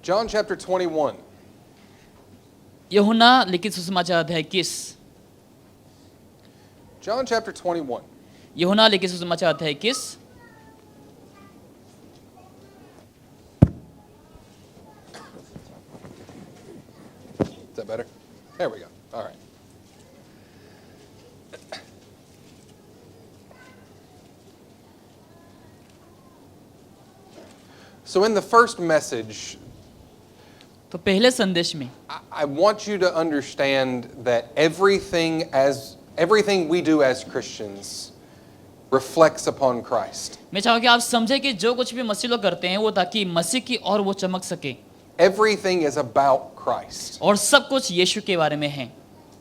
John chapter 21. यूहन्ना लिखित सुसमाचार अध्याय 21। John chapter 21. यूहन्ना लिखित सुसमाचार अध्याय 21। Is that better? There we go. All right. So in the first message, तो पहले संदेश में I want you to understand that everything we do as Christians reflects upon Christ. मैं चाहूँगा कि आप समझे कि जो कुछ भी मसीह लोग करते हैं वो ताकि मसीह की और वो चमक सके Everything is about Christ. और सब कुछ यीशु के बारे में है।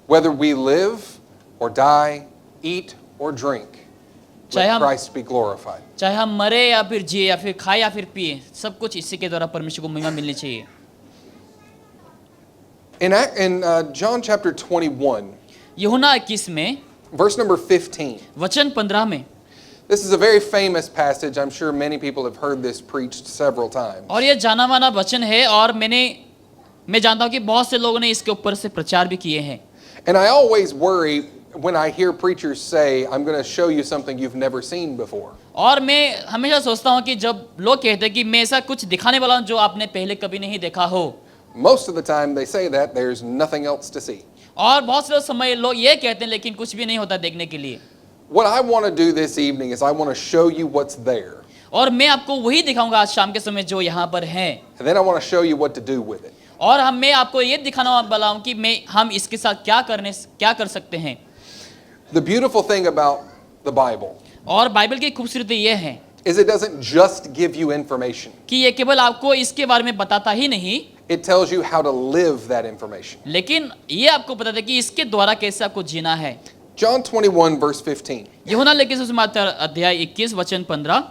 Whether we live or die, eat or drink, चाहे let हम Christ be glorified. चाहे हम मरे या फिर जिए या फिर खाए या फिर पिए, सब कुछ इसी के द्वारा परमेश्वर को महिमा मिलनी चाहिए। In John chapter 21, यूहन्ना 21 में verse number 15, वचन 15 में, this is a very famous passage. I'm sure many people have heard this preached several times. और ये जाना माना वचन है और मैं जानता हूँ कि बहुत से लोगों ने इसके ऊपर से प्रचार भी किए हैं। And I always worry when I hear preachers say, I'm going to show you something you've never seen before. और मैं हमेशा सोचता हूँ कि जब लोग कहते हैं कि मैं ऐसा कुछ दिखाने वाला हूँ जो आपने पहले कभी नहीं देखा हो, Most of the time they say that, there's nothing else to see. और बहुत से समय लोग ये कहते हैं लेकिन कुछ भी नहीं होता देखने के लिए। What I want to do this evening is I want to show you what's there. और मैं आपको वही दिखाऊंगा आज शाम के समय जो यहाँ पर है, And then I want to show you what to do with it. और मैं आपको ये दिखाना वाला हूँ कि हम इसके साथ क्या कर सकते हैं। The beautiful thing about the Bible और बाइबल की खूबसूरती ये है is it doesn't just give you information. कि ये केवल आपको इसके बारे में बताता ही नहीं, It tells you how to live that information. लेकिन ये आपको बताता है कि इसके द्वारा कैसे आपको जीना है। John 21 verse 15. यूहन्ना लिखित सुसमाचार अध्याय 21 वचन 15।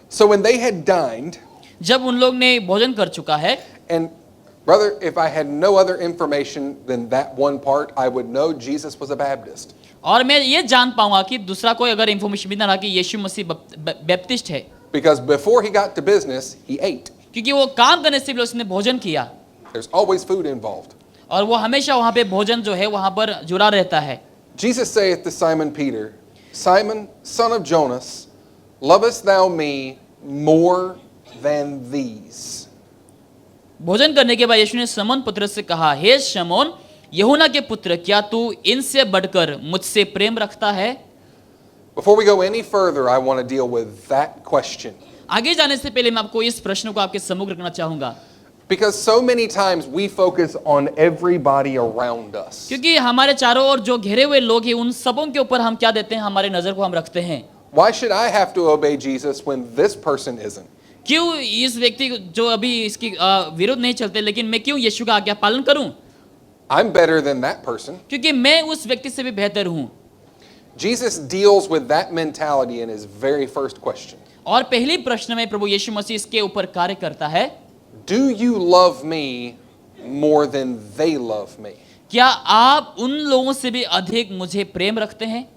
So when they had dined, जब उन लोग ने भोजन कर चुका है, and brother, if I had no other information than that one part, I would know Jesus was a Baptist. और मैं ये जान पाऊंगा कि दूसरा कोई अगर इंफॉर्मेशन भी ना रहा कि यीशु मसीह बैप्टिस्ट है, Because before he got to business, he ate. क्योंकि वो काम करने से पहले उसने भोजन किया There's always food involved. और वो हमेशा वहाँ पे भोजन जो है वहाँ पर जुड़ा रहता है। Jesus saith to Simon Peter, Simon, son of Jonas, lovest thou me more than these? भोजन करने के बाद यीशु ने शमौन पतरस से कहा, हे शमौन यूहन्ना के पुत्र, क्या तू इनसे बढ़कर मुझसे प्रेम रखता है? Before we go any further, I want to deal with that question. आगे जाने से पहले मैं आपको इस प्रश्न को आपके सम्मुख रखना चाहूंगा, Because so many times we focus on everybody around us. क्योंकि हमारे चारों ओर जो घेरे हुए लोग हैं उन सबों के ऊपर हम क्या देते हैं, हमारे नजर को हम रखते हैं। Why should I have to obey Jesus when this person isn't? क्यों इस व्यक्ति जो अभी इसकी विरुद्ध नहीं चलते, लेकिन मैं क्यों यीशु का आज्ञा पालन करूं? I'm better than that person. क्योंकि मैं उस व्यक्ति से भी बेहतर हूं। Jesus deals with that mentality in his very first question. और पहली प्रश्न में प्रभु यीशु मसीह इसके ऊपर कार्य करता है, Do you love me more than they love me? क्या आप उन लोगों से भी अधिक मुझे प्रेम रखते हैं?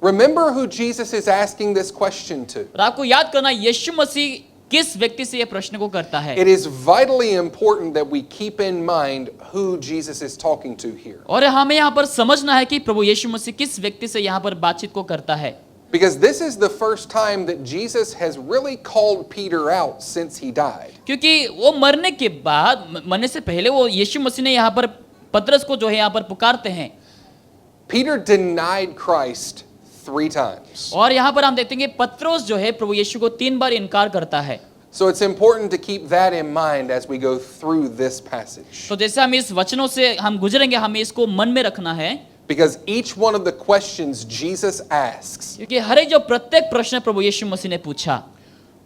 Remember who Jesus is asking this question to. और आपको याद करना यीशु मसीह किस व्यक्ति से यह प्रश्न को करता है। It is vitally important that we keep in mind who Jesus is talking to here. और हमें यहाँ पर समझना है कि प्रभु यीशु मसीह किस व्यक्ति से यहाँ पर बातचीत को करता है। Because this is the first time that Jesus has really called Peter out since he died. क्योंकि वो मरने से पहले वो यीशु मसीह ने यहाँ पर पतरस को जो है यहाँ पर पुकारते हैं। Peter denied Christ 3 times. और यहाँ पर हम देखते हैं कि पतरस जो है प्रभु यीशु को 3 बार इनकार करता है। So it's important to keep that in mind as we go through this passage. तो जैसे हम इस वचनों से हम गुजरेंगे, हमें इसको मन में रखना है, Because each one of the questions Jesus asks क्योंकि हर एक जो प्रत्येक प्रश्न प्रभु यीशु मसीह ने पूछा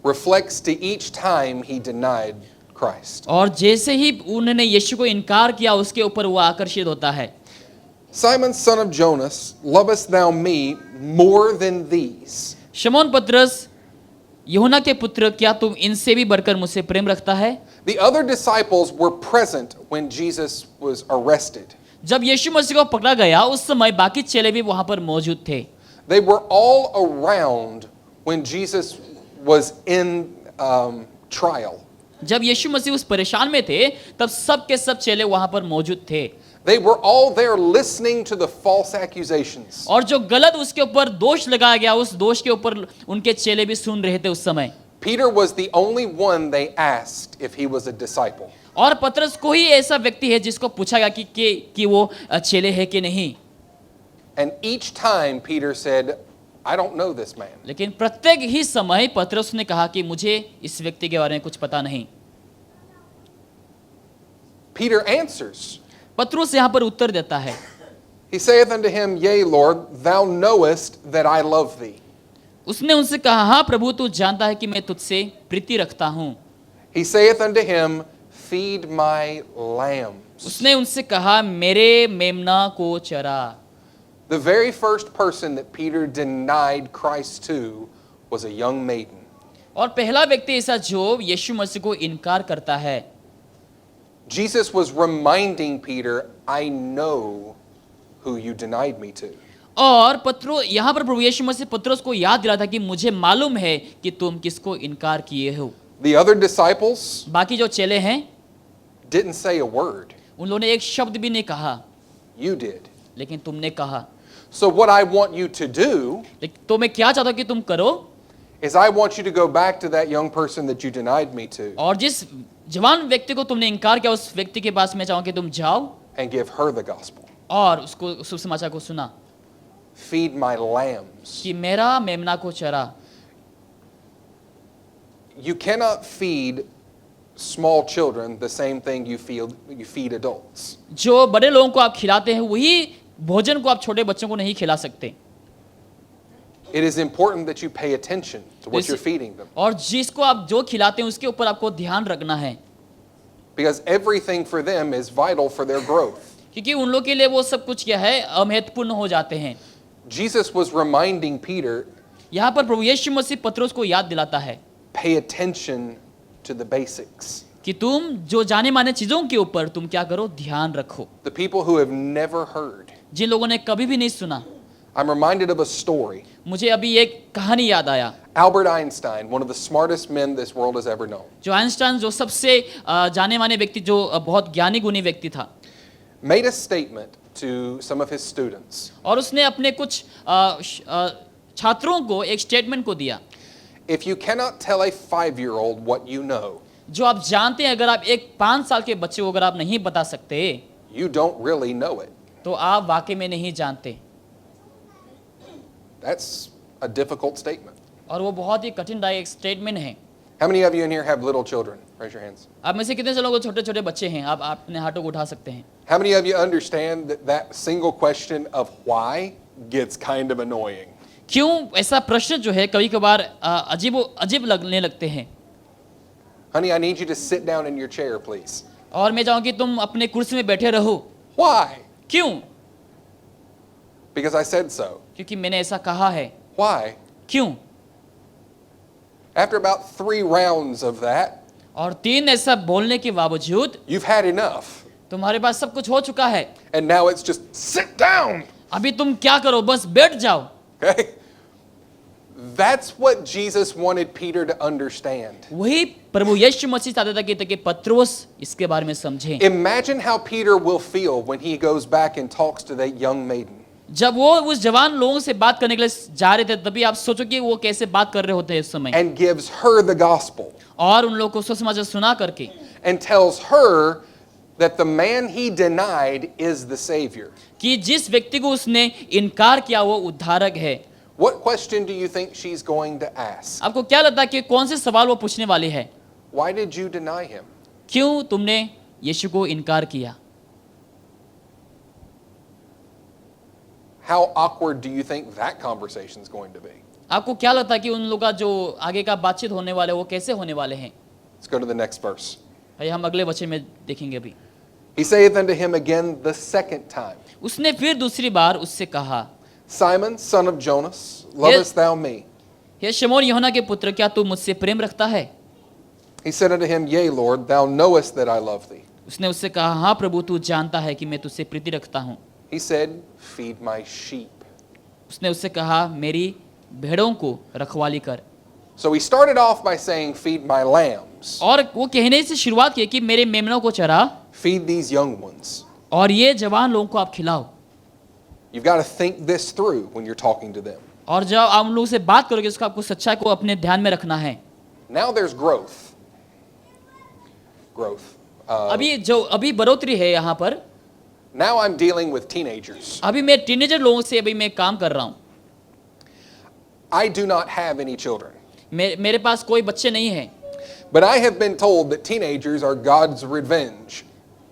reflects to each time he denied Christ. और जैसे ही उन्होंने यीशु को इनकार किया उसके ऊपर वो आकर्षित होता है। Simon, son of Jonas, lovest thou me more than these? शमौन पतरस, यूहन्ना के पुत्र, क्या तुम इनसे भी बढ़कर मुझसे प्रेम रखता है? The other disciples were present when Jesus was arrested. जब यीशु मसीह को पकड़ा गया उस समय बाकी चेले भी वहां पर मौजूद थे। They were all around when Jesus was in trial. जब यीशु मसीह उस परेशान में थे तब सब के सब चेले वहां पर मौजूद थे They were all there listening to the false accusations. और जो गलत उसके ऊपर दोष लगाया गया उस दोष के ऊपर उनके चेले भी सुन रहे थे उस समय। Peter was the only one they asked if he was a disciple. और पतरस को ही ऐसा व्यक्ति है जिसको पूछा गया कि वो चेले है कि नहीं। And each time Peter said, I don't know this man. लेकिन प्रत्येक ही समय पतरस ने कहा कि मुझे इस व्यक्ति के बारे में कुछ पता नहीं। Peter answers. पतरस यहाँ पर उत्तर देता है। He saith unto him, Yea, Lord, thou knowest that I love thee. उसने उनसे कहा, हाँ प्रभु तू जानता है कि मैं तुझसे प्रीति रखता हूँ। He saith unto him, Feed my lambs. उसने उनसे कहा, मेरे मेमना को चरा। The very first person that Peter denied Christ to was a young maiden. और पहला व्यक्ति ऐसा जो यीशु मसीह को इनकार करता है। Jesus was reminding Peter, I know who you denied me to. और यहाँ पर प्रभु यीशु मसीह पतरस को याद दिला था कि मुझे मालूम है कि तुम किसको इनकार किए हो। The other disciples बाकी जो चेले हैं didn't say a word. उन लोगों ने एक शब्द भी नहीं कहा, You did. लेकिन तुमने कहा। So what I want you to do तो मैं क्या चाहता हूं कि तुम करो, is I want you to go back to that young person that you denied me to और जिस जवान व्यक्ति को तुमने इनकार किया उस व्यक्ति के पास मैं चाहूं कि तुम जाओ and give her the gospel. और उसको शुभ समाचार को सुना Feed my lambs. कि मेरा मेमना को चरा। You cannot feed small children the same thing you feed adults. जो बड़े लोगों को आप खिलाते हैं वही भोजन को आप छोटे बच्चों को नहीं खिला सकते। It is important that you pay attention to what you're feeding them, और जिसको आप जो खिलाते हैं उसके ऊपर आपको ध्यान रखना है, because everything for them is vital for their growth. क्योंकि उन लोगों के लिए वो सब कुछ क्या है अमहत्वपूर्ण हो जाते हैं। Jesus was reminding Peter, यहाँ पर प्रभु यीशु मसीह पतरस को याद दिलाता है pay attention to the basics. कि तुम जो जाने माने चीजों के ऊपर तुम क्या करो, ध्यान रखो। The people who have never heard. जिन लोगों ने कभी भी नहीं सुना। I'm reminded of a story. मुझे अभी एक कहानी याद आया। Albert Einstein, one of the smartest men this world has ever known, जो आइंस्टाइन जो सबसे जाने माने व्यक्ति जो बहुत ज्ञानी गुणी व्यक्ति था, made a statement to some of his students. और उसने अपने कुछ छात्रों को एक स्टेटमेंट को दिया। If you cannot tell a 5-year-old what you know, जो आप जानते हैं अगर आप एक 5 साल के बच्चे को अगर आप नहीं बता सकते you don't really know it. तो आप वाकई में नहीं जानते। That's a difficult statement. और वो बहुत ही कठिनदायक स्टेटमेंट है। How many of you in here have little children? Raise your hands. आप में से कितने से लोग छोटे छोटे बच्चे हैं? आप अपने हाथों को उठा सकते हैं। How many of you understand that that single question of why gets kind of annoying? क्यों ऐसा प्रश्न जो है कभी कभार अजीब लगने लगते हैं। Honey, I need you to sit down in your chair, please. और मैं चाहूँ कि तुम अपने कुर्सी में बैठे रहो। Why? क्यों? Because I said so. क्योंकि मैंने ऐसा कहा है। Why? क्यों? After about 3 rounds of that, और 3 ऐसा बोलने के बावजूद you've had enough. तुम्हारे पास सब कुछ हो चुका है। And now it's just sit down. अभी तुम क्या करो, बस बैठ जाओ। Okay? That's what Jesus wanted Peter to understand. वही प्रभु यीशु मसीह चाहता था कि पतरस इसके बारे में समझे। Imagine how Peter will feel when he goes back and talks to that young maiden. जब वो उस जवान लोगों से बात करने के लिए जा रहे थे तभी आप सोचो कि वो कैसे बात कर रहे होते हैं इस समय। And gives her the gospel. और उन लोगों को सुसमाचार सुना करके And tells her that the man he denied is the Savior. कि जिस व्यक्ति को उसने इनकार किया वो उद्धारक है। What question do you think she's going to ask? आपको क्या लगता है कि कौन से सवाल वो पूछने वाली है? Why did you deny him? क्यों तुमने यीशु को इनकार किया? How awkward do you think that conversation is going to be? आपको क्या लगता है कि उन लोगों का जो आगे का बातचीत होने वाले वो कैसे होने वाले हैं? Let's go to the next verse. भाई हम अगले वचन में देखेंगे अभी। He saith unto him again the second time, उसने फिर दूसरी बार उससे कहा, Simon, son of Jonas, lovest thou me? हे शमौन यूहन्ना के पुत्र, क्या तू मुझसे प्रेम रखता है? He said unto him, Yea, Lord, thou knowest that I love thee. उसने उससे कहा, हाँ प्रभु तू जानता है कि मैं तुझसे प्रीति रखता हूँ। He said, Feed my sheep. उसने उससे कहा, मेरी भेड़ों को रखवाली कर। So he started off by saying, feed my lambs, और वो कहने से शुरुआत की कि मेरे मेमनों को चरा feed these young ones. और ये जवान लोगों को आप खिलाओ। You've got to think this through when you're talking to them. और जब आप उन लोगों से बात करोगे उसका आपको सच्चाई को अपने ध्यान में रखना है। Now there's growth. Growth. अभी बढ़ोतरी है यहाँ पर। Now I'm dealing with teenagers. अभी मैं टीनेजर लोगों से अभी मैं काम कर रहा हूँ। I do not have any children. मेरे पास कोई बच्चे नहीं हैं। But I have been told that teenagers are God's revenge.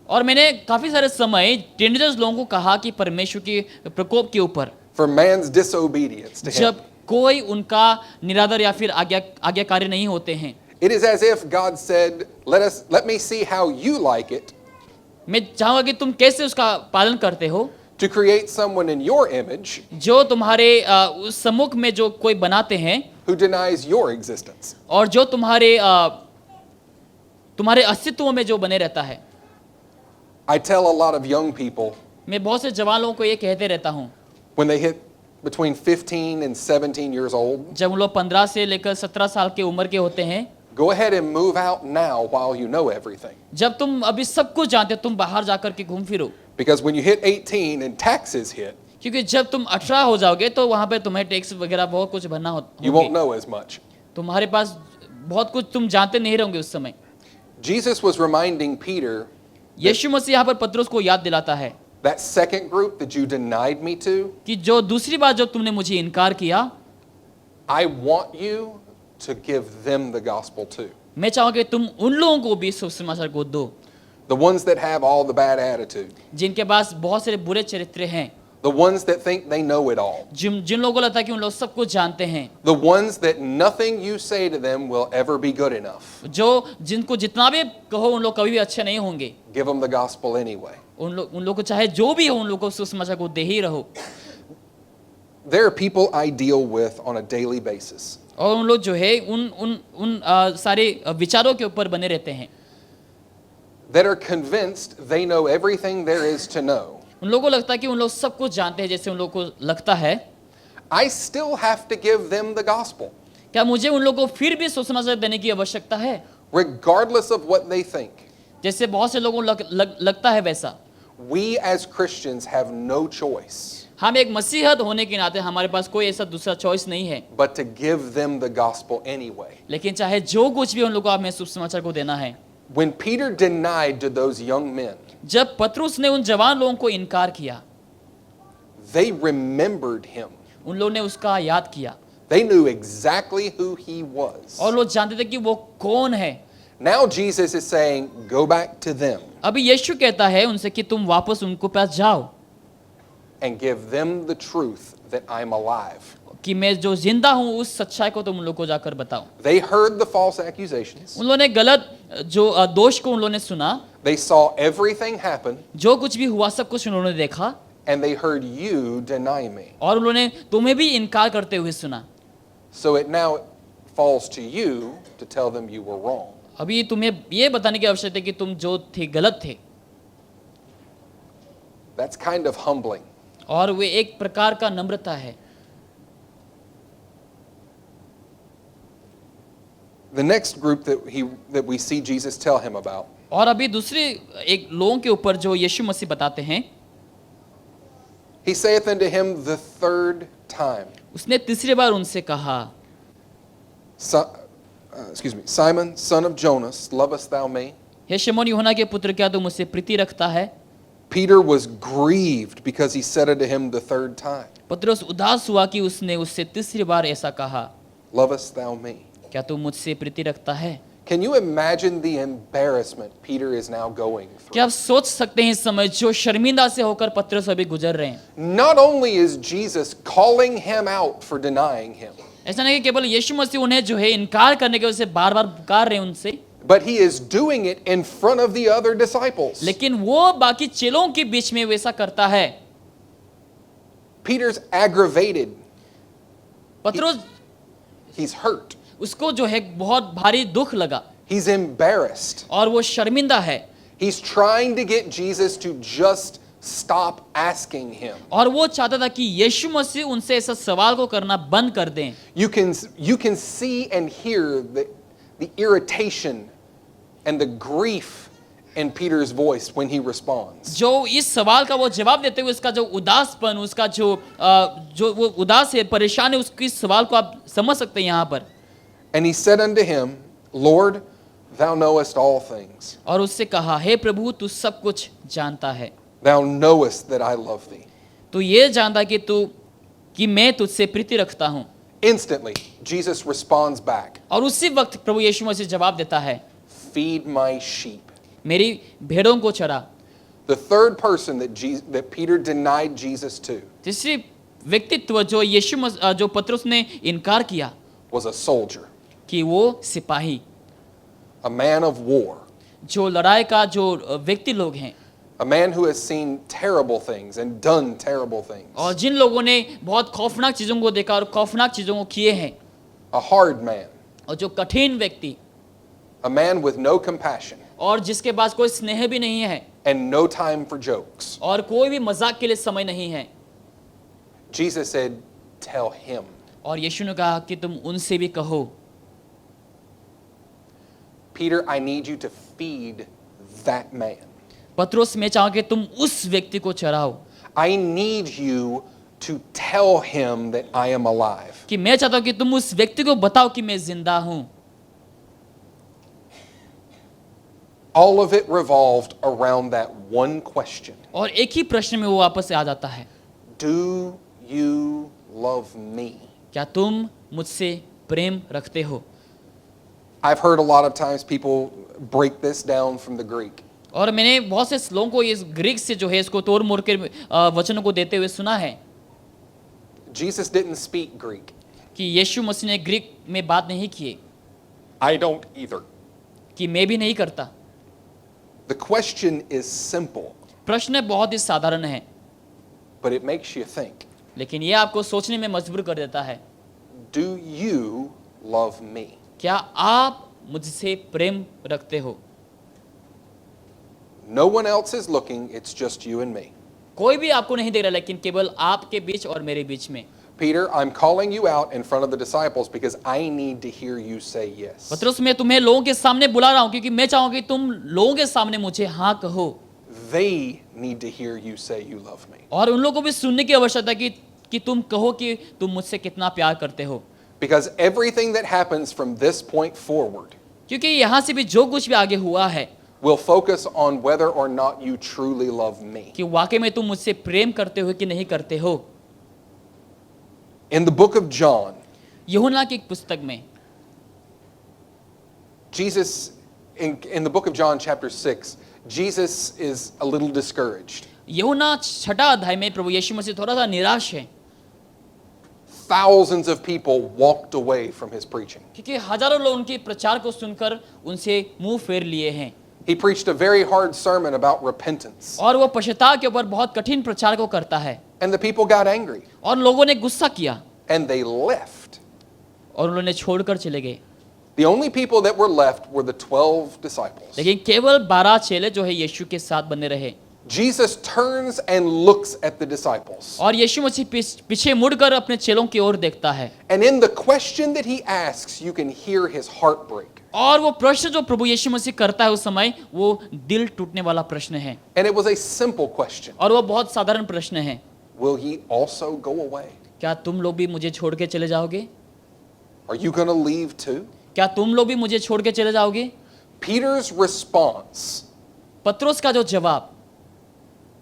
और मैंने काफी सारे समय टीनेजर्स लोगों को कहा कि परमेश्वर के प्रकोप के ऊपर For man's disobedience to him. जब कोई उनका निरादर या फिर आज्ञाकारी नहीं होते हैं। It is as if God said, let me see how you like it मैं चाहूंगा कि तुम कैसे उसका पालन करते हो, to create someone in your image जो तुम्हारे उस सम्मुख में जो कोई बनाते हैं who denies your existence. और जो तुम्हारे अस्तित्व में जो बने रहता है। I tell a lot of young people मैं बहुत से जवान लोगों को ये कहते रहता हूँ when they hit between 15 and 17 years old, जब उन लोग 15 से लेकर 17 साल की उम्र के होते हैं, go ahead and move out now while you know everything. जब तुम अभी सब कुछ जानते हो तुम बाहर जाकर के घूम फिरो, Because when you hit 18 and taxes hit, क्योंकि जब तुम 18 हो जाओगे तो वहां पे तुम्हें टैक्स वगैरह बहुत कुछ भरना you won't होगा। know as much. तुम्हारे पास बहुत कुछ तुम जानते नहीं रहोगे उस समय। Jesus was reminding Peter, यीशु मसीह यहाँ पर पतरस को याद दिलाता है that second group that you denied me to, कि जो दूसरी बार जब तुमने मुझे इनकार किया, I want you to give them the gospel too. मैं चाहूंगा कि तुम उन लोगों को भी सुसमाचार को दो The ones that have all the bad attitude. जिनके पास बहुत सारे बुरे चरित्र हैं, The ones that think they know it all. जिन लोगों को लगता है कि उन लोग सब कुछ जानते हैं, The ones that nothing you say to them will ever be good enough. जिनको जितना भी कहो उन लोग कभी भी अच्छे नहीं होंगे। Give them the gospel anyway. उन लोग को चाहे जो भी हो उन लोग को सुसमाचार को दे ही रहो। There are people I deal with on a daily basis. और उन लोग जो है उन सारे विचारों के ऊपर बने रहते हैं, That are convinced they know everything there is to know. उन लोगों को लगता है कि उन लोग सब कुछ जानते हैं जैसे उन लोग को लगता है। I still have to give them the gospel, क्या मुझे उन लोगों को फिर भी सुसमाचार देने की आवश्यकता है? regardless of what they think. जैसे बहुत से लोगों को लगता है वैसा। We as Christians have no choice हम एक मसीहत होने के नाते हमारे पास कोई ऐसा दूसरा चॉइस नहीं है, but to give them the gospel anyway. लेकिन चाहे जो कुछ भी उन लोगों को हमें सुसमाचार को देना है। When Peter denied to those young men, जब पतरस ने उन जवान लोगों को इनकार किया, they remembered him. उन लोगों ने उसका याद किया They knew exactly who he was. और लोग जानते थे कि वो कौन है। Now Jesus is saying, go back to them अभी यीशु कहता है उनसे कि तुम वापस उनको पास जाओ and give them the truth that I'm alive. कि मैं जो जिंदा हूँ उस सच्चाई को तुम उन लोग को जाकर बताओ। They heard the false accusations. उन लोगों ने गलत जो दोष को उन लोगों ने सुना, They saw everything happen, जो कुछ भी हुआ सब कुछ उन्होंने देखा and they heard you deny me. और उन्होंने तुम्हें भी इनकार करते हुए सुना। So it now falls to you to tell them you were wrong. अभी तुम्हें ये बताने की आवश्यकता है कि तुम जो थे गलत थे। That's kind of humbling. और वे एक प्रकार का नम्रता है। The next group that we see Jesus tell him about और अभी दूसरे एक लोगों के ऊपर जो यीशु मसीह बताते हैं, he saith unto him the third time, उसने तीसरी बार उनसे कहा, Simon, son of Jonas, lovest thou me? हे शमौन यूहन्ना के पुत्र, क्या तू मुझसे प्रीति रखता है? Peter was grieved because he said unto him the third time, पतरस उदास हुआ कि उसने उससे तीसरी बार ऐसा कहा, lovest thou me? क्या तू मुझसे प्रीति रखता है? Can you imagine the embarrassment Peter is now going through? क्या आप सोच सकते हैं इस समय जो शर्मिंदा से होकर पतरस अभी गुजर रहे हैं? Not only is Jesus calling him out for denying him, ऐसा नहीं कि केवल यीशु मसीह उन्हें जो है इनकार करने के वजह से बार-बार पुकार रहे हैं उनसे, but he is doing it in front of the other disciples. लेकिन वो बाकी चेलों के बीच में वैसा करता है। Peter's aggravated. पतरस He's hurt. उसको जो है बहुत भारी दुख लगा He's embarrassed. और वो शर्मिंदा है। He's trying to get Jesus to just stop asking him. और वो चाहता था कि यीशु मसीह उनसे ऐसा सवाल को करना बंद कर दें। You can see and hear the irritation and the grief in Peter's voice when he responds. जो इस सवाल का वो जवाब देते हुए उसका जो उदासपन, उसका जो वो उदास है, परेशान है, उसकी सवाल को आप समझ सकते हैं यहाँ पर। And he said unto him, Lord, thou knowest all things. और उससे कहा, हे प्रभु तू सब कुछ जानता है, Thou knowest that I love thee. तू ये जानता कि मैं तुझसे प्रीति रखता हूँ। Instantly, Jesus responds back, और उसी वक्त प्रभु यीशु मसीह जवाब देता है, feed my sheep. मेरी भेड़ों को चरा। The third person that Peter denied Jesus to तीसरी व्यक्तित्व जो पतरस ने इनकार किया was a soldier, कि वो सिपाही, a man of war, जो लड़ाई का जो व्यक्ति लोग हैं, a man who has seen terrible things and done terrible things, और जिन लोगों ने बहुत खौफनाक चीजों को देखा और खौफनाक चीजों को किए हैं, a hard man, और जो कठिन व्यक्ति, a man with no compassion और जिसके पास कोई स्नेह भी नहीं है and no time for jokes. और कोई भी मजाक के लिए समय नहीं है। Jesus said, tell him. और यीशु ने कहा कि तुम उनसे भी कहो, Peter, I need you to feed that man. पतरस मैं चाहूं कि तुम उस व्यक्ति को चराओ, I need you to tell him that I am alive. कि मैं चाहता हूं कि तुम उस व्यक्ति को बताओ कि मैं जिंदा हूं। All of it revolved around that one question. और एक ही प्रश्न में वो वापस से आ जाता है, Do you love me? क्या तुम मुझसे प्रेम रखते हो? I've heard a lot of times people break this down from the Greek. और मैंने बहुत से लोगों को इस ग्रीक से जो है इसको तोड़ मोड़ के वचनों को देते हुए सुना है Jesus didn't speak Greek. कि यीशु मसीह ने ग्रीक में बात नहीं की, I don't either. कि मैं भी नहीं करता। The question is simple, प्रश्न बहुत ही साधारण है, but it makes you think. लेकिन ये आपको सोचने में मजबूर कर देता है। Do you love me? क्या आप मुझसे प्रेम रखते हो? No one else is looking, it's just you and me. कोई भी आपको नहीं देख रहा, लेकिन केवल आपके बीच और मेरे बीच में। Peter, I'm calling you out in front of the disciples because I need to hear you say yes. पतरस मैं तुम्हें लोगों के सामने बुला रहा हूँ क्योंकि मैं चाहूंगा कि तुम लोगों के सामने मुझे हाँ कहो। They need to hear you say you love me. और उन लोगों को भी सुनने की आवश्यकता है कि तुम कहो कि तुम मुझसे कितना प्यार करते हो। Because everything that happens from this point forward क्योंकि यहाँ से भी जो कुछ भी आगे हुआ है will focus on whether or not you truly love me. कि वाकई में तुम मुझसे प्रेम करते हो कि नहीं करते हो। In the book of John, यूहन्ना की एक पुस्तक में Jesus, in the book of John chapter 6, Jesus is a little discouraged. यूहन्ना 6 अध्याय में प्रभु यीशु मसीह थोड़ा सा निराश है Thousands of people walked away from his preaching. क्योंकि हजारों लोग उनके प्रचार को सुनकर उनसे मुंह फेर लिए हैं। He preached a very hard sermon about repentance. और वो पश्चाताप के ऊपर बहुत कठिन प्रचार को करता है And the people got angry. और लोगों ने गुस्सा किया And they left. और उन्होंने छोड़कर चले गए। The only people that were left were the 12 disciples. लेकिन केवल 12 चेले जो है यीशु के साथ बने रहे। Jesus turns and looks at the disciples. और यीशु मसीह पीछे मुड़कर अपने चेलों की ओर देखता है। And in the question that he asks, you can hear his heart break. और वो प्रश्न जो प्रभु यीशु मसीह करता है उस समय वो दिल टूटने वाला प्रश्न है। And it was a simple question. और वो बहुत साधारण प्रश्न है, Will ye also go away? क्या तुम लोग भी मुझे छोड़ के चले जाओगे? Are you going to leave too? क्या तुम लोग भी मुझे छोड़ के चले जाओगे? Peter's response पतरस का जो जवाब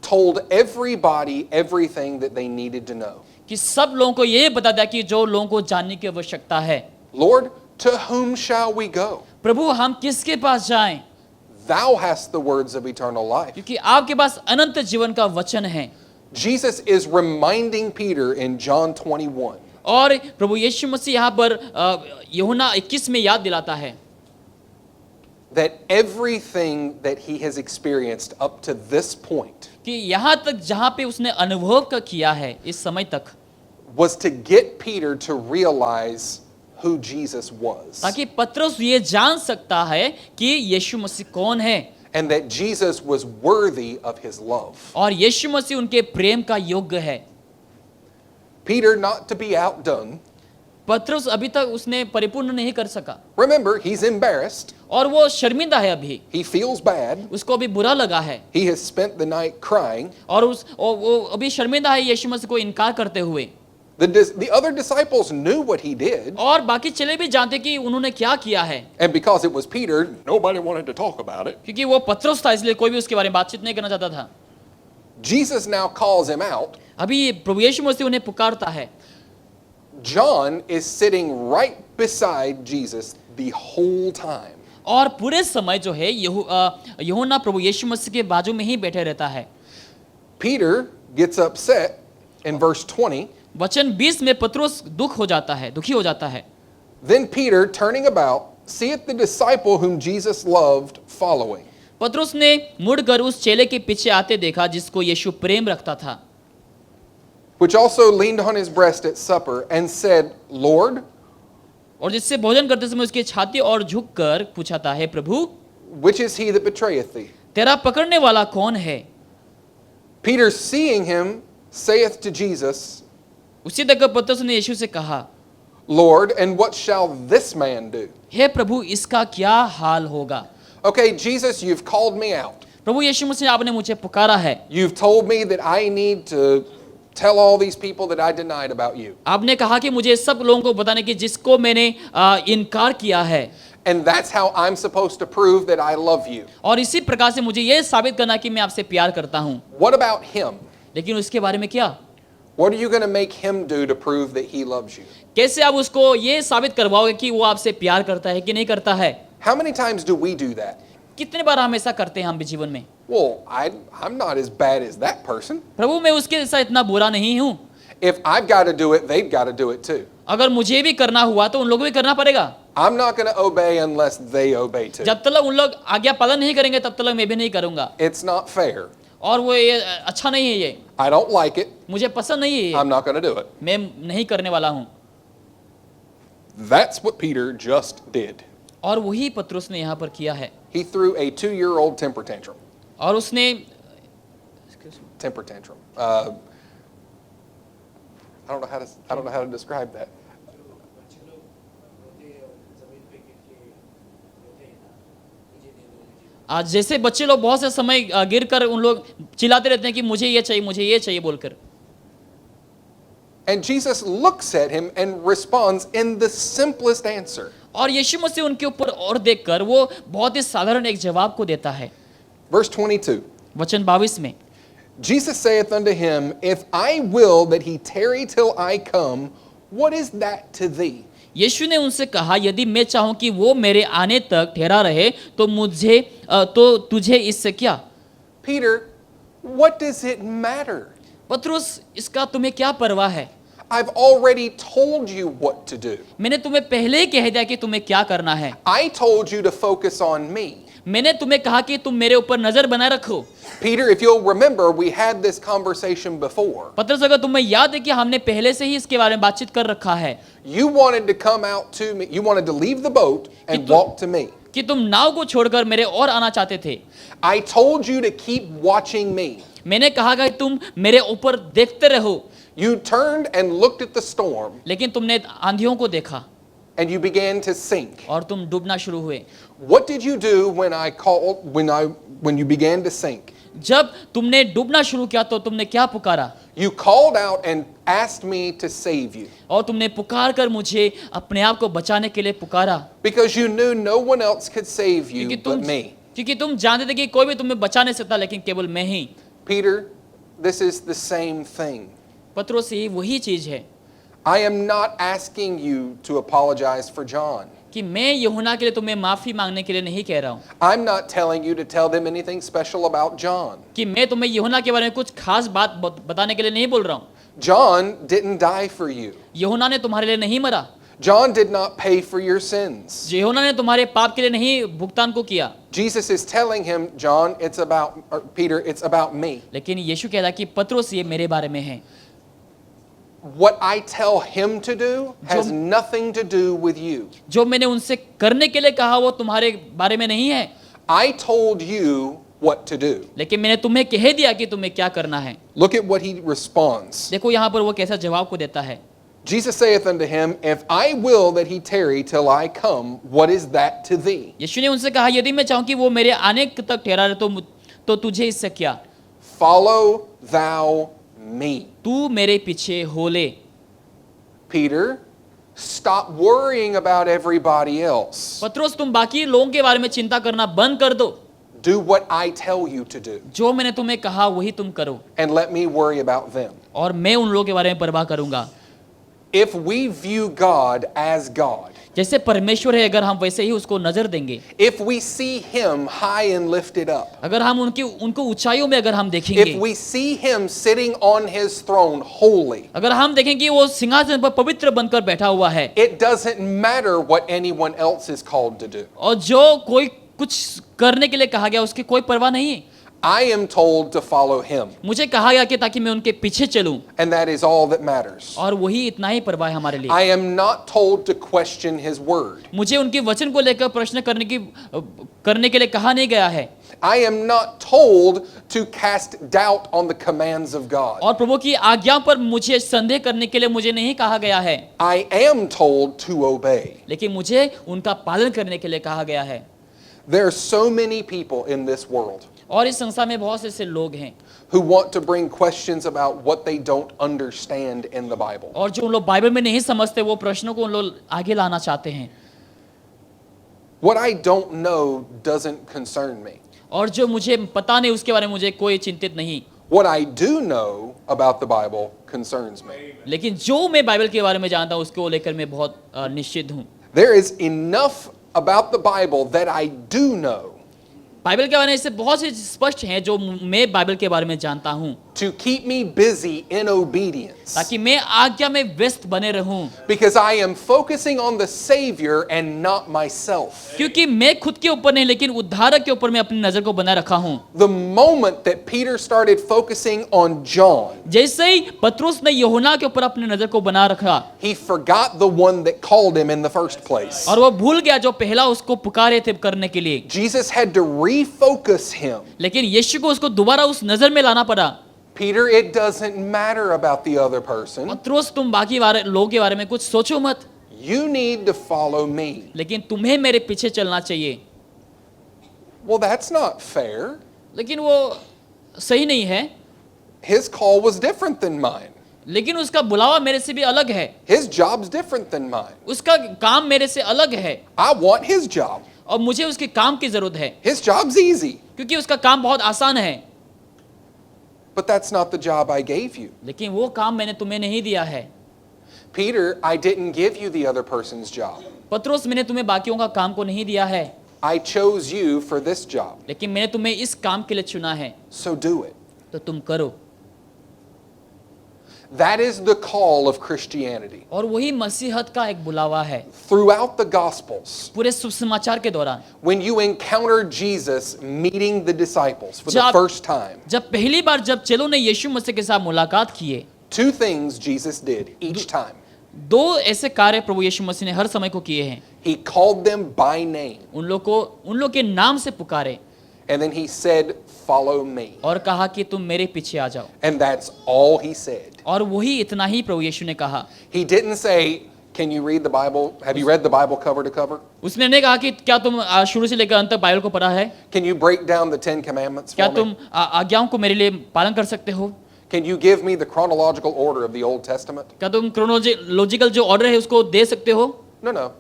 told everybody everything that they needed to know. कि सब लोगों को ये बता दिया कि जो लोगों को जानने की आवश्यकता है। Lord, to whom shall we go? प्रभु हम किसके पास जाएं? Thou hast the words of eternal life. क्योंकि आपके पास अनंत जीवन का वचन है। Jesus is reminding Peter in John 21 और प्रभु यीशु मसीह यहाँ पर यूहन्ना 21 में याद दिलाता है that everything that he has experienced up to this point कि यहाँ तक जहाँ पे उसने अनुभव का किया है इस समय तक, was to get Peter to realize who Jesus was. ताकि पतरस ये जान सकता है कि यीशु मसीह कौन है। and that Jesus was worthy of his love. और यीशु मसीह उनके प्रेम का योग्य है। Peter, not to be outdone, पतरस अभी तक उसने परिपूर्ण नहीं कर सका remember, he's embarrassed, और वो शर्मिंदा है अभी, he feels bad, उसको अभी बुरा लगा है he has spent the night crying. और वो अभी शर्मिंदा है यीशु मसीह को इनकार करते हुए। The other disciples knew what he did, और बाकी चेले भी जानते कि उन्होंने क्या किया है, and because it was Peter, nobody wanted to talk about it. क्योंकि वो पतरस था इसलिए कोई भी उसके बारे में बातचीत नहीं करना चाहता था। Jesus now calls him out. अभी प्रभु यीशु मसीह उन्हें पुकारता है। John is sitting right beside Jesus the whole time. और पूरे समय जो है यूहन्ना प्रभु यीशु मसीह के बाजू में ही बैठे रहता है। Peter gets upset in verse 20. वचन 20 में पतरस दुखी हो जाता है। Then Peter, turning about, seeth the disciple whom Jesus loved following. पतरस ने मुड़कर उस चेले के पीछे आते देखा जिसको यीशु प्रेम रखता था, Which also leaned on his breast at supper and said, Lord, और जिससे भोजन करते समय उसकी छाती और झुककर पूछा है, प्रभु which is he that betrayeth thee? तेरा पकड़ने वाला कौन है? Peter, seeing him, saith to Jesus, उसी देखकर पतरस ने यीशु से कहा, Lord, and what shall this man do? हे प्रभु इसका क्या हाल होगा? Okay, Jesus, you've called me out. प्रभु यीशु मसीह आपने मुझे पुकारा है, You've told me that I need to tell all these people that I denied about you. आपने कहा कि मुझे सब लोगों को बताने की जिसको मैंने इनकार किया है, And that's how I'm supposed to prove that I love you. और इसी प्रकार से मुझे यह साबित करना कि मैं आपसे प्यार करता हूँ। What about him? लेकिन उसके बारे में क्या? What are you going to make him do to prove that he loves you? कैसे आप उसको ये साबित करवाओगे कि वो आपसे प्यार करता है कि नहीं करता है? How many times do we do that? कितने बार हम ऐसा करते हैं हम भी जीवन में? Well, I'm not as bad as that person. प्रभु मैं उसके जैसा इतना बुरा नहीं हूँ, If I've got to do it, they've got to do it too. अगर मुझे भी करना हुआ तो उन लोगों को भी करना पड़ेगा। I'm not going to obey unless they obey too. जब तक उन लोग आज्ञा पालन नहीं करेंगे तब तक मैं भी नहीं करूंगा, It's not fair. और वो ये अच्छा नहीं है, ये I don't like it. मुझे पसंद नहीं है, ये I'm not going to do it. मैं नहीं करने वाला हूँ। That's what Peter just did. और वही पतरस ने यहाँ पर किया है, He threw a 2-year-old temper tantrum. और उसने Temper tantrum. I don't know how to describe that. आज जैसे बच्चे लोग बहुत से समय गिरकर उन लोग चिल्लाते रहते हैं कि मुझे ये चाहिए बोलकर, And Jesus looks at him and responds in the simplest answer. और यीशु मसीह उनके ऊपर और देखकर वो बहुत ही साधारण एक जवाब को देता है। Verse 22. वचन 22 में, Jesus saith unto him, If I will that he tarry till I come, what is that to thee? यीशु ने उनसे कहा, यदि मैं चाहूं कि वो मेरे आने तक ठहरा रहे तो तुझे इससे क्या? Peter, what does it matter? पतरस, इसका तुम्हें क्या परवाह है? I've already told you what to do. मैंने तुम्हें पहले ही कह दिया कि तुम्हें क्या करना है। I told you to focus on me. मैंने तुम्हें कहा कि तुम मेरे ऊपर नजर बनाए रखो। Peter, if you'll remember, we had this conversation before. पतरस, अगर तुम्हें याद है कि हमने पहले से ही इसके बारे में बातचीत कर रखा है You wanted to come out to me. You wanted to leave the boat and walk to me. कि तुम नाव को छोड़कर मेरे और आना चाहते थे। I told you to keep watching me. मैंने कहा कि तुम मेरे ऊपर देखते रहो, You turned and looked at the storm लेकिन तुमने आंधियों को देखा and you began to sink. और तुम डूबना शुरू हुए। What did you do when you began to sink? जब तुमने डूबना शुरू किया तो तुमने क्या पुकारा? You called out and asked me to save you. और तुमने पुकार कर मुझे अपने आप को बचाने के लिए पुकारा, Because you knew no one else could save you क्योंकि तुम जानते थे कि कोई भी तुम्हें बचा नहीं सकता लेकिन केवल मैं ही। Peter, this is the same thing. पतरस, ये वही चीज है I am not asking you to apologize for John. कि मैं यूहन्ना के लिए तुम्हें माफी मांगने के लिए नहीं कह रहा हूँ, I'm not telling you to tell them anything special about John. कि मैं तुम्हें यूहन्ना के बारे में कुछ खास बात बताने के लिए नहीं बोल रहा हूँ। John didn't die for you. यूहन्ना ने तुम्हारे लिए नहीं मरा, John did not pay for your sins. यूहन्ना ने तुम्हारे पाप के लिए नहीं भुगतान को किया। Jesus is telling him, John, Peter, it's about me. लेकिन यीशु कहता कि पतरस, ये मेरे बारे में है। What I tell him to do has nothing to do with you. जो मैंने उनसे करने के लिए कहा वो तुम्हारे बारे में नहीं है। I told you what to do. लेकिन मैंने तुम्हें कह दिया कि तुम्हें क्या करना है। Look at what he responds. देखो यहाँ पर वो कैसा जवाब को देता है। Jesus saith unto him, If I will that he tarry till I come, what is that to thee? यीशु ने उनसे कहा, यदि मैं चाहूं कि वो मेरे आने तक ठहरा रहे तो तुझे इससे क्या? Follow thou me. तू मेरे पीछे हो ले। Peter, stop worrying about everybody else. पत्रोस, तुम बाकी लोगों के बारे में चिंता करना बंद कर दो। Do what I tell you to do, जो मैंने तुम्हें कहा वही तुम करो, and let me worry about them. और मैं उन लोगों के बारे में परवाह करूंगा। If we view God as God, जैसे परमेश्वर है, अगर हम वैसे ही उसको नजर देंगे, if we see him high and lifted up, अगर हम उनको ऊंचाइयों में अगर हम if देखेंगे, we see him sitting on his throne holy, अगर हम देखें कि वो सिंहासन पर पवित्र बनकर बैठा हुआ है, it doesn't matter what anyone else is called to do. और जो कोई कुछ करने के लिए कहा गया उसकी कोई परवाह नहीं है। I am told to follow him, मुझे कहा गया कि ताकि मैं उनके पीछे चलूं, and that is all that matters. और वही इतना ही परवाह है हमारे लिए। I am not told to question his word. मुझे उनके वचन को लेकर प्रश्न करने के लिए कहा नहीं गया है, I am not told to cast doubt on the commands of God. और प्रभु की आज्ञा पर मुझे संदेह करने के लिए मुझे नहीं कहा गया है, I am told to obey. लेकिन मुझे उनका पालन करने के लिए कहा गया है। There are so many people in this world और इस संसार में बहुत से ऐसे लोग हैं who want to bring questions about what they don't understand in the Bible. और जो लोग बाइबल में नहीं समझते वो प्रश्नों को उन लोग आगे लाना चाहते हैं, What I don't know doesn't concern me. और जो मुझे पता नहीं उसके बारे में मुझे कोई चिंतित नहीं। What I do know about the Bible concerns me. लेकिन जो मैं बाइबल के बारे में जानता हूँ उसको लेकर मैं बहुत निश्चित हूँ। There is enough about the Bible that I do know Bible के बारे में ऐसे बहुत से स्पष्ट हैं जो मैं बाइबल के बारे में जानता हूँ, to keep me busy in obedience. ताकि मैं आज्ञा में व्यस्त बने रहूं, Because I am focusing on the Savior and not myself. क्योंकि मैं खुद के ऊपर नहीं लेकिन उद्धारक के ऊपर मैं अपनी नजर को बनाए रखा हूँ। The moment that Peter started focusing on John, जैसे ही पत्रुस ने यूहन्ना के ऊपर अपनी नजर को बना रखा, he forgot the one that called him in the first place. और वो भूल गया जो पहला उसको पुकारे थे करने के लिए, Jesus had to refocus him. लेकिन यीशु को उसको दोबारा उस नजर में लाना पड़ा। Peter, it doesn't matter about the other person. पत्रुस, तुम बाकी लोगों के बारे में कुछ सोचो मत, You need to follow me. लेकिन तुम्हें मेरे पीछे चलना चाहिए। Well, that's not fair. लेकिन वो सही नहीं है, His call was different than mine. लेकिन उसका बुलावा मेरे से भी अलग है, His job's different than mine. उसका काम मेरे से अलग है, I want his job. और मुझे उसके काम की जरूरत है, His job's easy. क्योंकि उसका काम बहुत आसान है। But that's not the job I gave you. लेकिन वो काम मैंने तुम्हें नहीं दिया है। Peter, I didn't give you the other person's job. पत्रुस, मैंने तुम्हें बाकियों का काम को नहीं दिया है, I chose you for this job. लेकिन मैंने तुम्हें इस काम के लिए चुना है, So do it. तो तुम करो। That is the call of Christianity. और वही मसीहत का एक बुलावा है। Throughout the Gospels, पूरे सुसमाचार के दौरान when you encounter Jesus meeting the disciples for the जब- first time, जब पहली बार जब चेलों ने यीशु मसीह के साथ मुलाकात किए, two things Jesus did each time. दो ऐसे कार्य प्रभु यीशु मसीह ने हर समय को किए हैं। He called them by name, उन लोग के नाम से पुकारे and then he said, Follow me. और कहा कि तुम मेरे पीछे आ जाओ, And that's all he said. और वही इतना ही प्रभु यीशु ने कहा। He didn't say, Can you read the Bible? Have you read the Bible cover to cover? उसने नहीं कहा कि क्या तुम शुरू से लेकर अंत तक बाइबल को पढ़ा है, Can you break down the Ten Commandments क्या for तुम me? आज्ञाओं को मेरे लिए पालन कर सकते हो, Can you give me the chronological order of the Old Testament? क्या तुम क्रोनोलॉजिकल जो ऑर्डर है उसको दे सकते हो। No, no.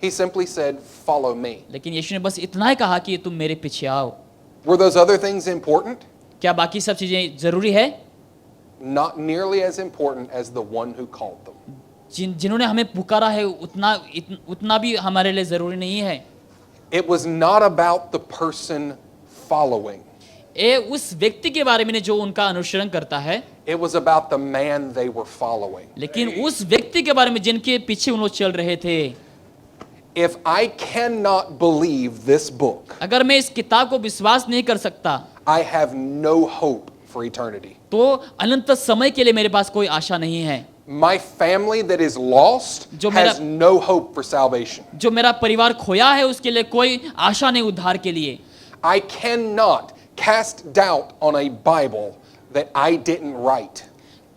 He simply said, Follow me. लेकिन यीशु ने बस इतना ही कहा कि तुम मेरे पीछे आओ। Were those other things important? क्या बाकी सब चीजें जरूरी है? Not nearly as important as the one who called them. जिन्होंने हमें पुकारा है उतना भी हमारे लिए जरूरी नहीं है। It was not about the person following. ये उस व्यक्ति के बारे में जो उनका अनुसरण करता है, It was about the man they were following. लेकिन उस व्यक्ति के बारे में जिनके पीछे उन लोग चल रहे थे। If I cannot believe this book, अगर मैं इस किताब को विश्वास नहीं कर सकता, I have no hope for eternity. तो अनंत समय के लिए मेरे पास कोई आशा नहीं है। My family that is lost जो मेरा- has no hope for salvation. जो मेरा परिवार खोया है उसके लिए कोई आशा नहीं उद्धार के लिए। I cannot cast doubt on a Bible that I didn't write.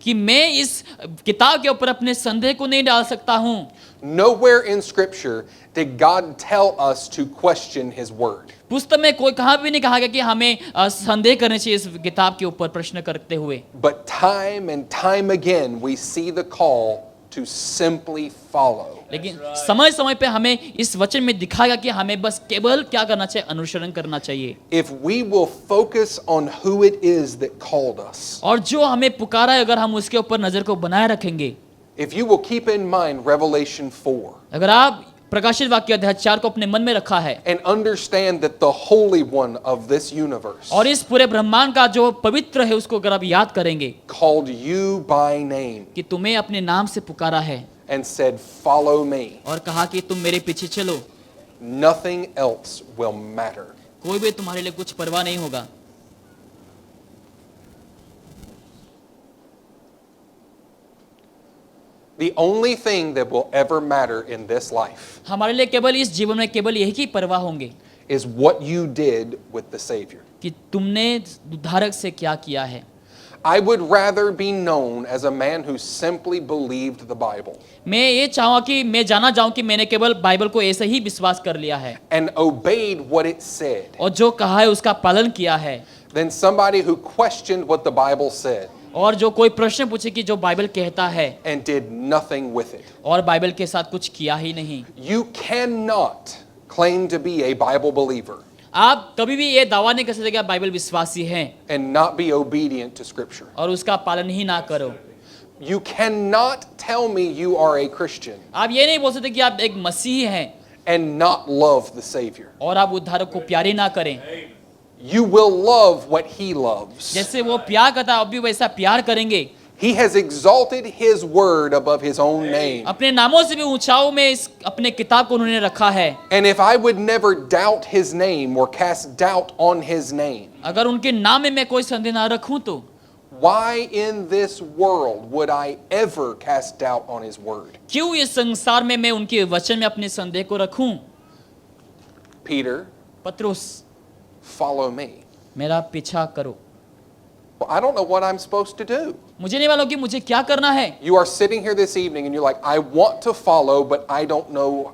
कि मैं इस किताब के ऊपर अपने संदेह को नहीं डाल सकता हूं। Nowhere in Scripture did God tell us to question His Word. पुस्तक में कोई कहाँ भी नहीं कहा गया कि हमें संदेह करने चाहिए इस किताब के ऊपर प्रश्न करते हुए। But time and time again we see the call to simply follow. लेकिन समय समय पे हमें इस वचन में दिखाया कि हमें बस केवल क्या करना चाहिए, अनुसरण करना चाहिए। If we will focus on who it is that called us, और जो हमें पुकारा है अगर हम उसके ऊपर नजर को बनाए रखेंगे, if you will keep in mind Revelation 4 अगर आप प्रकाशित वाक्य अध्याय 4 को अपने मन में रखा है and understand that the Holy One of this universe और इस पूरे ब्रह्मांड का जो पवित्र है उसको अगर आप याद करेंगे called you by name कि तुम्हें अपने नाम से पुकारा है and said, "Follow me," और कहा कि तुम मेरे पीछे चलो, nothing else will matter. कोई भी तुम्हारे लिए कुछ परवाह नहीं होगा। The only thing that will ever matter in this life हमारे लिए केवल इस जीवन में केवल यही की परवाह होंगे is what you did with the Savior. कि तुमने उद्धारक से क्या किया है। I would rather be known as a man who simply believed the Bible मैं ये चाहूँगा कि मैं जाना जाऊँ कि मैंने केवल बाइबल को ऐसे ही विश्वास कर लिया है and obeyed what it said और जो कहा है उसका पालन किया है, than somebody who questioned what the Bible said और जो कोई प्रश्न पूछे कि जो बाइबल कहता है and did nothing with it. और बाइबल के साथ कुछ किया ही नहीं। You cannot claim to be a Bible believer आप कभी भी ये दावा नहीं कर सकते कि आप बाइबल विश्वासी हैं and not be obedient to Scripture. और उसका पालन ही ना करो। You cannot tell me you are a Christian आप ये नहीं बोल सकते कि आप एक मसीही हैं and not love the Savior. और आप उद्धारक को प्यार ही ना करें। You will love what He loves. जैसे वो प्यार करता है आप भी वैसा प्यार करेंगे। He has exalted His word above His own name. अपने नामों से भी ऊंचाओं में इस अपने किताब को उन्होंने रखा है। And if I would never doubt His name or cast doubt on His name, अगर उनके नाम में मैं कोई संदेह ना रखूं तो why in this world would I ever cast doubt on His word? क्यों इस संसार में मैं उनके वचन में अपने संदेह को रखूं। Peter, पत्रुस, follow me. मेरा पीछा करो। Well, I don't know what I'm supposed to do. मुझे नहीं मालूम कि मुझे क्या करना है। You are sitting here this evening and you're like, I want to follow, but I don't know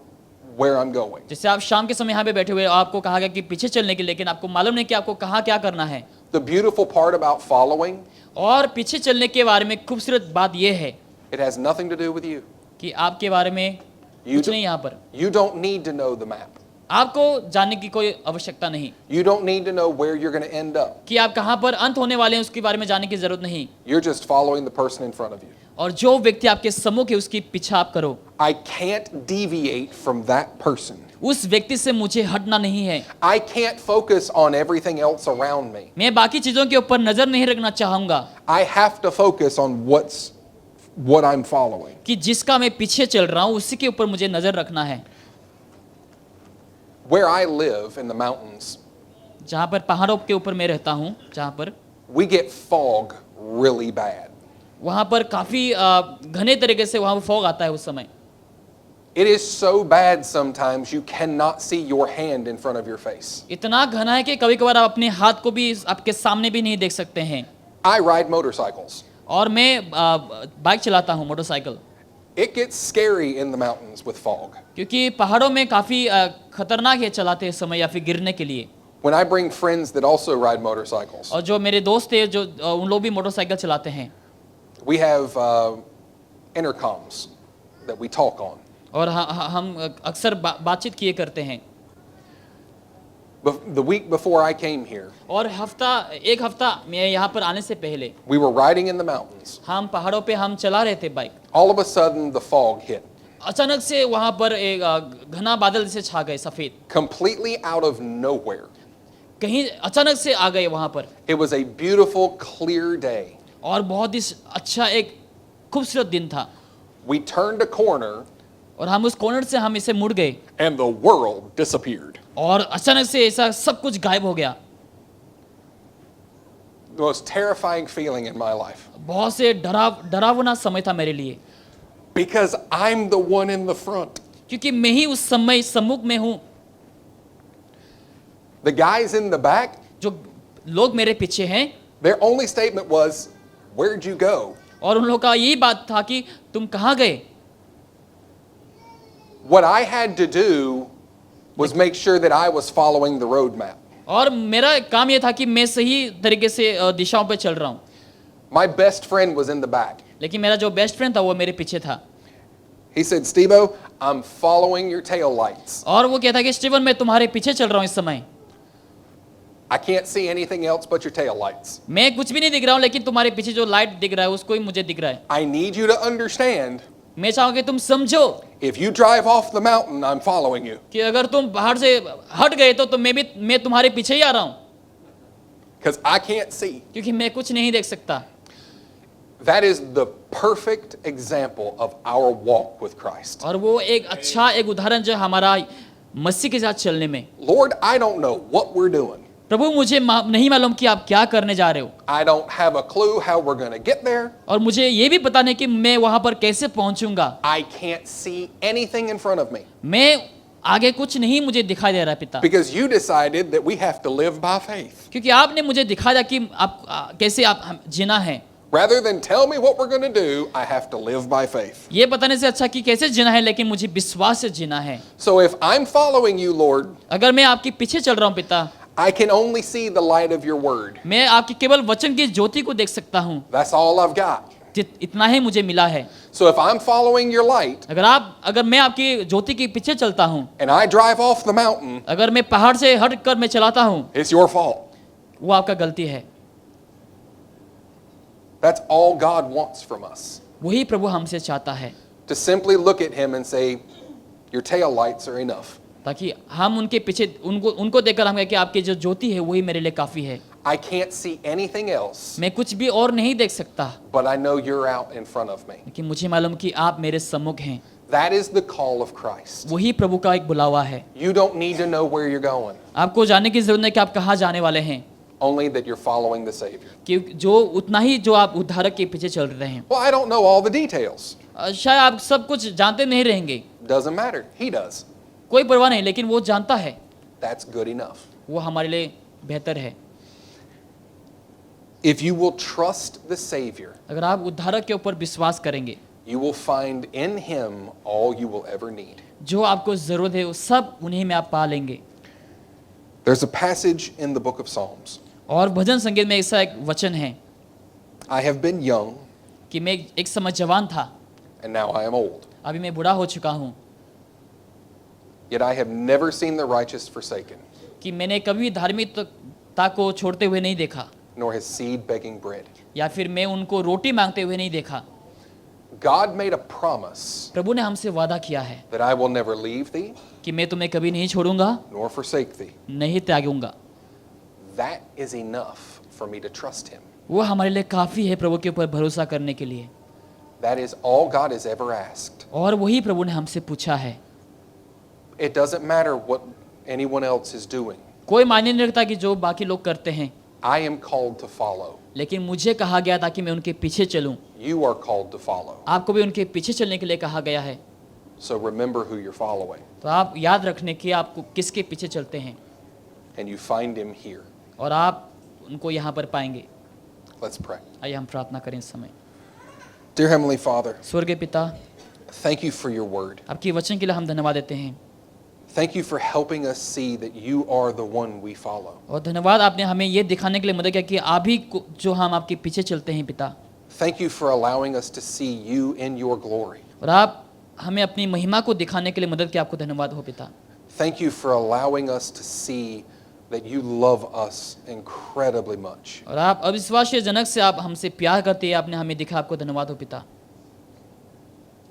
where I'm going. जैसे आप शाम के समय यहाँ पे बैठे हुए आपको कहा गया कि पीछे चलने के, लेकिन आपको मालूम नहीं कि आपको कहाँ क्या करना है। The beautiful part about following, और पीछे चलने के बारे में खूबसूरत बात यह है it has nothing to do with you. कि आपके बारे में कुछ नहीं यहाँ पर। You don't need to know the map. आपको जानने की कोई आवश्यकता नहीं You don't need to know where you're going to end up. कि आप कहाँ पर अंत होने वाले हैं, उसके बारे में जानने की जरूरत नहीं। You're just following the person in front of you. और जो व्यक्ति आपके सम्मुख है उसकी पीछा आप करो। I can't deviate from that person. उस व्यक्ति से मुझे हटना नहीं है। I can't focus on everything else around me. मैं बाकी चीजों के ऊपर नजर नहीं रखना चाहूंगा I have to focus on what I'm following. कि जिसका मैं पीछे चल रहा हूँ उसी के ऊपर मुझे नजर रखना है। Where I live in the mountains, जहाँ पर पहाड़ों के ऊपर मैं रहता हूँ, जहाँ पर we get fog really bad. वहाँ पर काफी घने तरीके से वहाँ फॉग आता है उस समय। It is so bad sometimes you cannot see your hand in front of your face. इतना घना है कि कभी कभार आप अपने हाथ को भी आपके सामने भी नहीं देख सकते हैं। I ride motorcycles. और मैं बाइक चलाता हूँ, motorcycle. It gets scary in the mountains with fog. क्योंकि पहाड़ों में काफी खतरनाक है चलाते समय या फिर गिरने के लिए। When I bring friends that also ride motorcycles, और जो मेरे दोस्त थे जो उन लोग भी मोटरसाइकिल चलाते हैं, we have intercoms that we talk on. और हम अक्सर बातचीत किए करते हैं। The week before I came here, और एक हफ्ता मैं यहाँ पर आने से पहले we were riding in the mountains. हम पहाड़ों पे हम चला रहे थे bike. All of a sudden, the fog hit, अचानक से वहाँ पर एक घना बादल जैसे छा गए, सफेद, completely out of nowhere. कहीं अचानक से आ गए वहाँ पर। It was a beautiful, clear day. और बहुत ही अच्छा एक खूबसूरत दिन था। We turned a corner, और हम उस कॉर्नर से हम इसे मुड़ गए and the world disappeared. और अचानक से ऐसा सब कुछ गायब हो गया। The most terrifying feeling in my life. बहुत से डरावना समय था मेरे लिए, Because I'm the one in the front. क्योंकि मैं ही उस समय सम्मुख में हूँ। The guys in the back, जो लोग मेरे पीछे हैं, their only statement was, "Where'd you go?" और उन लोगों का यही बात था कि तुम कहाँ गए। What I had to do was make sure that I was following the roadmap. और मेरा काम ये था कि मैं सही तरीके से दिशाओं पे चल रहा हूँ। My best friend was in the back. लेकिन मेरा जो बेस्ट फ्रेंड था वो मेरे पीछे था, He said, "Steve-O, I'm following your tail lights. और वो कहता कि स्टीवन मैं तुम्हारे पीछे चल रहा हूँ इस समय, I can't see anything else but your tail lights. मैं कुछ भी नहीं दिख रहा हूँ, लेकिन तुम्हारे पीछे जो लाइट दिख रहा है उसको ही मुझे दिख रहा है। I need you to understand, मैं चाहूँ कि तुम समझो if you drive off the mountain, I'm following you. कि अगर तुम पहाड़ से हट गए तो मैं तुम्हारे पीछे ही आ रहा हूँ, Because I can't see." क्योंकि मैं कुछ नहीं देख सकता। That is the perfect example of our walk with Christ. और वो एक अच्छा एक उदाहरण जो हमारा मसीह के साथ चलने में। Lord, I don't know what we're doing. प्रभु मुझे नहीं मालूम कि आप क्या करने जा रहे हो, I don't have a clue how we're going to get there. और मुझे ये भी पता नहीं कि मैं वहां पर कैसे पहुंचूंगा। I can't see anything in front of me. मैं आगे कुछ नहीं मुझे दिखाई दे रहा है पिता, Because you decided that we have to live by faith. क्योंकि आपने मुझे दिखाया कि आप कैसे आप जीना है। Rather than tell me what we're going to do, I have to live by faith. ये बताने से अच्छा कि कैसे जीना है, लेकिन मुझे विश्वास से जीना है। So if I'm following you, Lord, अगर मैं आपके पीछे चल रहा हूँ पिता, I can only see the light of your word. मैं आपकी केवल वचन की ज्योति को देख सकता हूँ, That's all I've got. इतना ही मुझे मिला है। So if I'm following your light अगर मैं आपकी ज्योति के पीछे चलता हूँ, and I drive off the mountain, अगर मैं पहाड़ से हट कर मैं चलाता हूँ, it's your fault. वो आपका गलती है। That's all God wants from us. वही प्रभु हमसे चाहता है, To simply look at him and say, your tail lights are enough. ताकि हम उनके पीछे उनको देखकर हम कहें कि आपकी जो ज्योति है वही मेरे लिए काफी है। I can't see anything else, मैं कुछ भी और नहीं देख सकता, but I know you're out in front of me. लेकिन मुझे मालूम कि आप मेरे सम्मुख हैं। That is the call of Christ. वही प्रभु का एक बुलावा है। You don't need to know where you're going, आपको जानने की जरूरत नहीं कि आप कहाँ जाने वाले हैं, only that you're following the Savior. कि जो उतना ही जो आप उद्धारक के पीछे चल रहे हैं। Well, I don't know all the details. शायद आप सब कुछ जानते नहीं रहेंगे, Doesn't matter. He does. कोई परवाह नहीं, लेकिन वो जानता है, That's good enough. वो हमारे लिए बेहतर है। If you will trust the Savior, अगर आप उद्धारक के ऊपर विश्वास करेंगे, you will find in him all you will ever need. जो आपको जरूरत है वो सब उन्हीं में आप पा लेंगे। There's a passage in the book of Psalms. और भजन संगीत में ऐसा एक वचन है I have been young, कि मैं एक समय जवान था, and now I am old. अभी मैं बूढ़ा हो चुका हूँ, Yet I have never seen the righteous forsaken, कि मैंने कभी धार्मिकता को छोड़ते हुए नहीं देखा, nor his seed begging bread. या फिर मैं उनको रोटी मांगते हुए नहीं देखा। God made a promise प्रभु ने हमसे वादा किया है that I will never leave thee, कि मैं तुम्हें कभी नहीं छोड़ूंगा, nor forsake thee. नहीं त्यागूंगा। That is enough for me to trust him. वो हमारे लिए काफी है प्रभु के ऊपर भरोसा करने के लिए, That is all God has ever asked. और वही प्रभु ने हमसे पूछा है। It doesn't matter what anyone else is doing. कोई मायने नहीं रखता कि जो बाकी लोग करते हैं, I am called to follow. लेकिन मुझे कहा गया था कि मैं उनके पीछे चलूं। You are called to follow. आपको भी उनके पीछे चलने के लिए कहा गया है। So remember who you're following, तो आप याद रखने कि आपको किसके पीछे चलते हैं, and you find him here. और आप उनको यहाँ पर पाएंगे। Let's pray. आइए हम प्रार्थना करें इस समय। Dear Heavenly Father, स्वर्गीय पिता, thank you for your word. आपकी वचन के लिए हम धन्यवाद देते हैं, Thank you for helping us see that you are the one we follow. और धन्यवाद आपने हमें ये दिखाने के लिए मदद किया कि आप ही जो हम आपके पीछे चलते हैं पिता, Thank you for allowing us to see you in your glory. और आप हमें अपनी महिमा को दिखाने के लिए मदद किया। आपको धन्यवाद हो पिता। Thank you for allowing us to see that you love us incredibly much. और आप अविश्वासीय जनक से आप हमसे प्यार करते हैं, आपने हमें दिखा। आपको धन्यवाद हो पिता।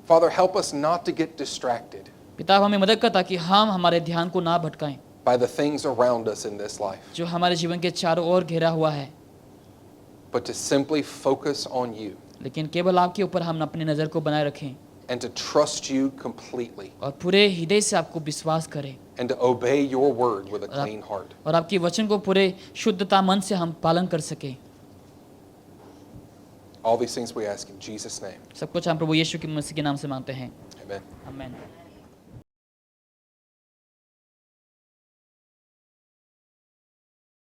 Father, help us not to get distracted पिता, आप हमें मदद कर ताकि हम हमारे ध्यान को ना भटकाएं, by the things around us in this life, जो हमारे जीवन के चारों ओर घेरा हुआ है, but to simply focus on you लेकिन केवल आपके ऊपर हम अपनी नज़र को बनाए रखें, and to trust you completely और पूरे हृदय से आपको विश्वास करें, and to obey your word with a clean heart. और आपके वचन को पूरे शुद्धता मन से हम पालन कर सकें। All these things we ask in Jesus' name. सब कुछ हम प्रभु यीशु के मसीह के नाम से मांगते हैं, Amen. आमीन।